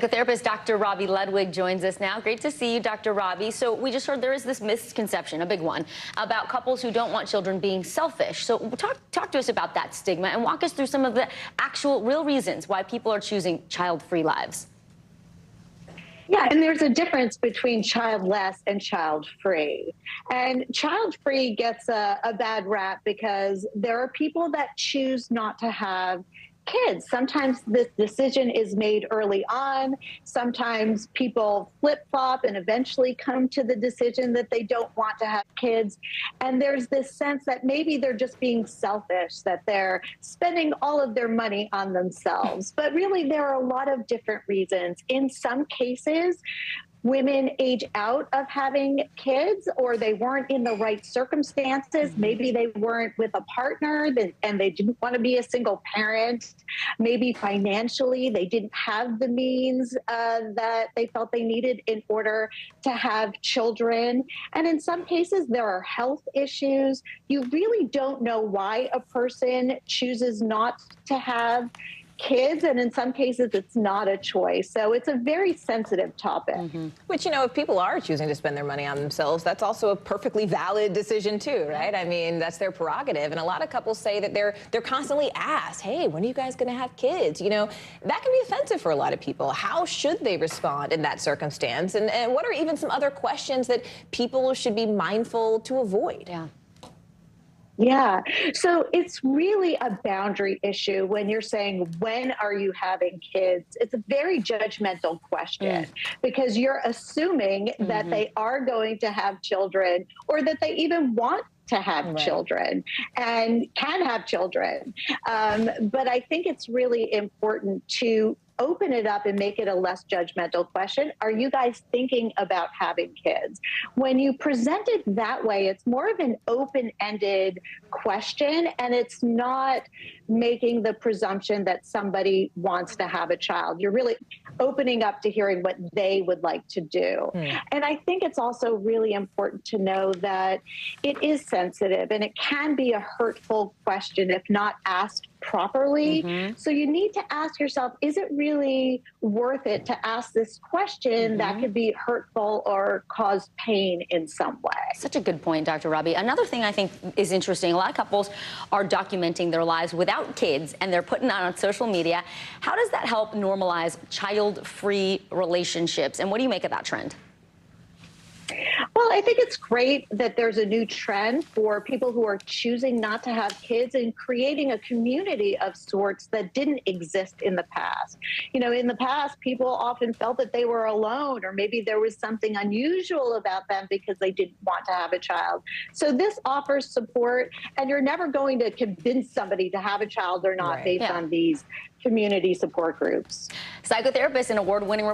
Psychotherapist Dr. Robi Ludwig joins us now. Great to see you, Dr. Robi. So we just heard there is this misconception, a big one, about couples who don't want children being selfish. So talk to us about that stigma and walk us through some of the actual real reasons why people are choosing child-free lives. Yeah, and there's a difference between childless and child-free. And child-free gets a bad rap because there are people that choose not to have kids. Sometimes this decision is made early on. Sometimes people flip-flop and eventually come to the decision that they don't want to have kids. And there's this sense that maybe they're just being selfish, that they're spending all of their money on themselves. But really, there are a lot of different reasons. In some cases, women age out of having kids, or they weren't in the right circumstances. Maybe they weren't with a partner and they didn't want to be a single parent. Maybe financially they didn't have the means that they felt they needed in order to have children. And in some cases, there are health issues. You really don't know why a person chooses not to have kids, and in some cases it's not a choice. So it's a very sensitive topic. Which, you know, if people are choosing to spend their money on themselves, that's also a perfectly valid decision too, right? I mean, that's their prerogative. And a lot of couples say that they're constantly asked, hey, when are you guys going to have kids? You know, that can be offensive for a lot of people. How should they respond in that circumstance? And what are even some other questions that people should be mindful to avoid? Yeah, so it's really a boundary issue when you're saying, when are you having kids? It's a very judgmental question because you're assuming that they are going to have children, or that they even want to have children and can have children. But I think it's really important to open it up and make it a less judgmental question. Are you guys thinking about having kids? When you present it that way, it's more of an open-ended question, and it's not making the presumption that somebody wants to have a child. You're really opening up to hearing what they would like to do. And I think it's also really important to know that it is sensitive and it can be a hurtful question if not asked properly. So you need to ask yourself, is it really worth it to ask this question that could be hurtful or cause pain in some way? Such a good point, Dr. Robi. Another thing I think is interesting, a lot of couples are documenting their lives without kids and they're putting that on social media. How does that help normalize child-free relationships? And what do you make of that trend? Well, I think it's great that there's a new trend for people who are choosing not to have kids and creating a community of sorts that didn't exist in the past. You know, in the past, people often felt that they were alone, or maybe there was something unusual about them because they didn't want to have a child. So this offers support, and you're never going to convince somebody to have a child or not based on these community support groups. Psychotherapist and award-winning